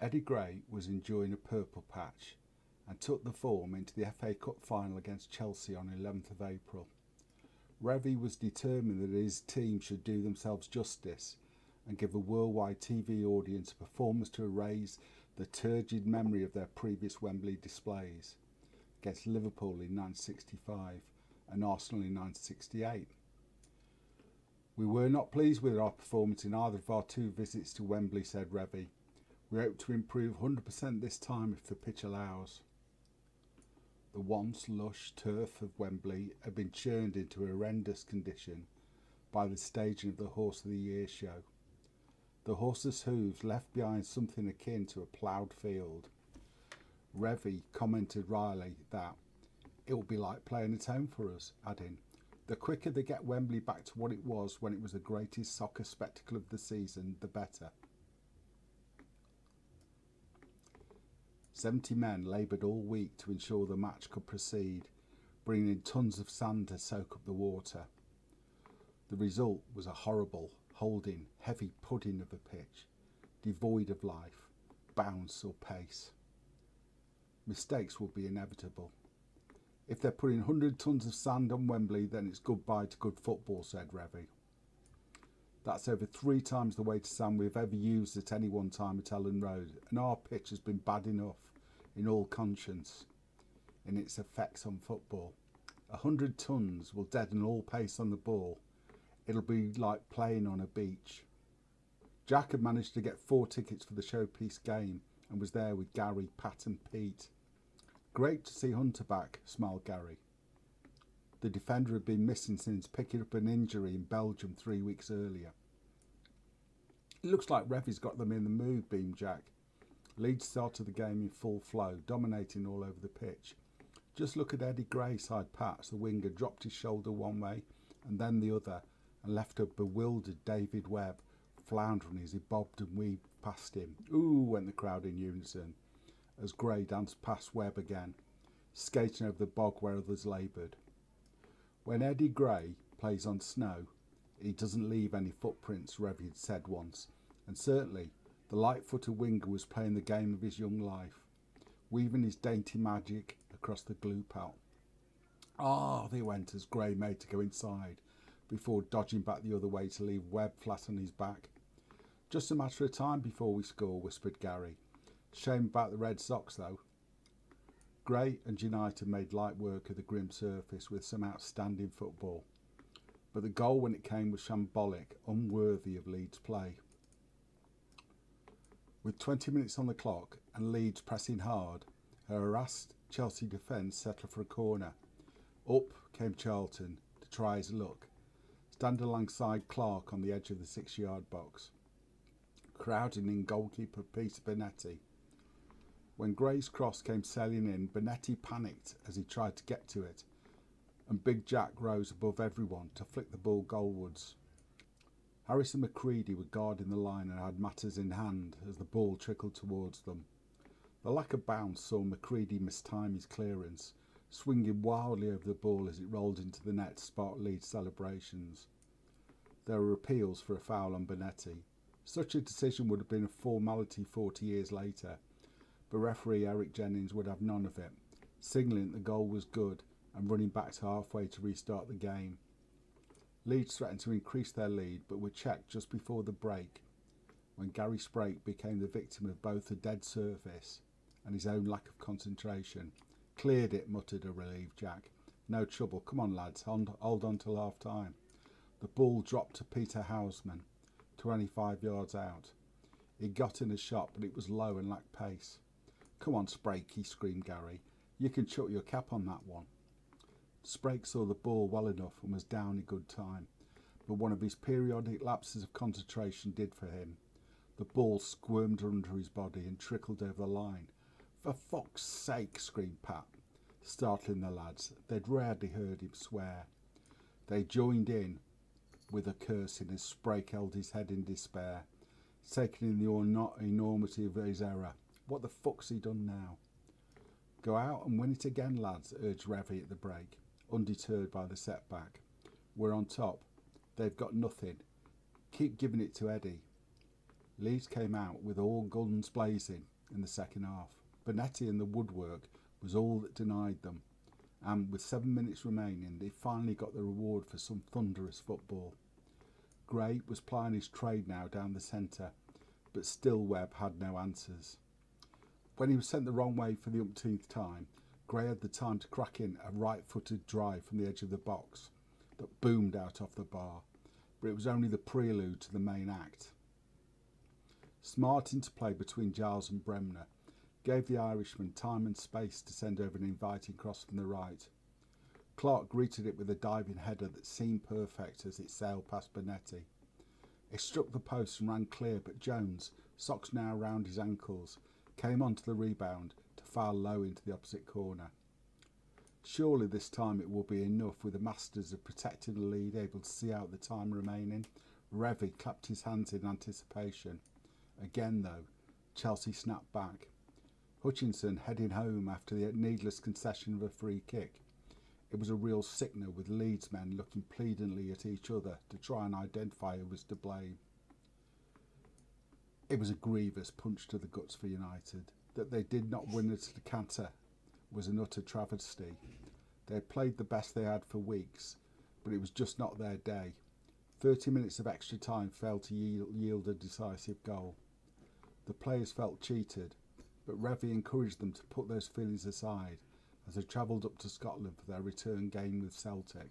Eddie Gray was enjoying a purple patch and took the form into the FA Cup final against Chelsea on 11th of April. Revie was determined that his team should do themselves justice and give a worldwide TV audience a performance to erase the turgid memory of their previous Wembley displays against Liverpool in 1965 and Arsenal in 1968. We were not pleased with our performance in either of our two visits to Wembley, said Revie. We hope to improve 100% this time if the pitch allows. The once lush turf of Wembley had been churned into a horrendous condition by the staging of the Horse of the Year show. The horse's hooves left behind something akin to a ploughed field. Revie commented wryly that it will be like playing at home for us, adding, the quicker they get Wembley back to what it was when it was the greatest soccer spectacle of the season, the better. 70 men laboured all week to ensure the match could proceed, bringing in tons of sand to soak up the water. The result was a horrible, holding, heavy pudding of a pitch, devoid of life, bounce or pace. Mistakes will be inevitable. If they're putting 100 tons of sand on Wembley, then it's goodbye to good football, said Revie. That's over 3 times the weight of sand we've ever used at any one time at Ellen Road, and our pitch has been bad enough, in all conscience, in its effects on football. 100 tons will deaden all pace on the ball. It'll be like playing on a beach. Jack had managed to get 4 tickets for the showpiece game and was there with Gary, Pat and Pete. Great to see Hunter back, smiled Gary. The defender had been missing since picking up an injury in Belgium 3 weeks earlier. It looks like Revie's got them in the mood, beamed Jack. Leeds started the game in full flow, dominating all over the pitch. Just look at Eddie Gray, sighed Pat as the winger dropped his shoulder one way and then the other and left a bewildered David Webb floundering as he bobbed and weaved past him. Ooh, went the crowd in unison as Gray danced past Webb again, skating over the bog where others laboured. When Eddie Gray plays on snow, he doesn't leave any footprints, Revie had said once, and certainly the light-footed winger was playing the game of his young life, weaving his dainty magic across the glue pelt. Ah, they went as Gray made to go inside, before dodging back the other way to leave Webb flat on his back. Just a matter of time before we score, whispered Gary. Shame about the Red Sox, though. Gray and United made light work of the grim surface with some outstanding football, but the goal when it came was shambolic, unworthy of Leeds' play. With 20 minutes on the clock and Leeds pressing hard, a harassed Chelsea defence settled for a corner. Up came Charlton to try his luck, standing alongside Clark on the edge of the 6-yard box, crowding in goalkeeper Peter Bonetti. When Gray's cross came sailing in, Bonetti panicked as he tried to get to it, and Big Jack rose above everyone to flick the ball goalwards. Harris and McCready were guarding the line and had matters in hand as the ball trickled towards them. The lack of bounce saw McCready mistime his clearance, swinging wildly over the ball as it rolled into the net to spark Leeds celebrations. There were appeals for a foul on Bonetti. Such a decision would have been a formality 40 years later, but referee Eric Jennings would have none of it, signalling that the goal was good and running back to halfway to restart the game. Leeds threatened to increase their lead, but were checked just before the break, when Gary Sprake became the victim of both a dead surface and his own lack of concentration. Cleared it, muttered a relieved Jack. No trouble, come on lads, hold on till half time. The ball dropped to Peter Houseman, 25 yards out. He got in a shot, but it was low and lacked pace. Come on, Sprake, he screamed Gary. You can chuck your cap on that one. Sprake saw the ball well enough and was down in good time, but one of his periodic lapses of concentration did for him. The ball squirmed under his body and trickled over the line. For fuck's sake, screamed Pat, startling the lads. They'd rarely heard him swear. They joined in with a cursing as Sprake held his head in despair, taking in the enormity of his error. What the fuck's he done now? Go out and win it again, lads, urged Revie at the break, undeterred by the setback. We're on top. They've got nothing. Keep giving it to Eddie. Leeds came out with all guns blazing in the second half. Bonetti and the woodwork was all that denied them, and with 7 minutes remaining they finally got the reward for some thunderous football. Gray was plying his trade now down the centre, but still Webb had no answers. When he was sent the wrong way for the umpteenth time, Gray had the time to crack in a right-footed drive from the edge of the box that boomed out off the bar, but it was only the prelude to the main act. Smart interplay between Giles and Bremner gave the Irishman time and space to send over an inviting cross from the right. Clark greeted it with a diving header that seemed perfect as it sailed past Bonetti. It struck the post and ran clear, but Jones, socks now round his ankles, came onto the rebound to foul low into the opposite corner. Surely this time it will be enough, with the masters of protecting the lead able to see out the time remaining. Revie clapped his hands in anticipation. Again though, Chelsea snapped back. Hutchinson heading home after the needless concession of a free kick. It was a real sickener, with Leeds men looking pleadingly at each other to try and identify who was to blame. It was a grievous punch to the guts for United. That they did not win at a decanter was an utter travesty. They had played the best they had for weeks, but it was just not their day. 30 minutes of extra time failed to yield a decisive goal. The players felt cheated, but Revie encouraged them to put those feelings aside as they travelled up to Scotland for their return game with Celtic.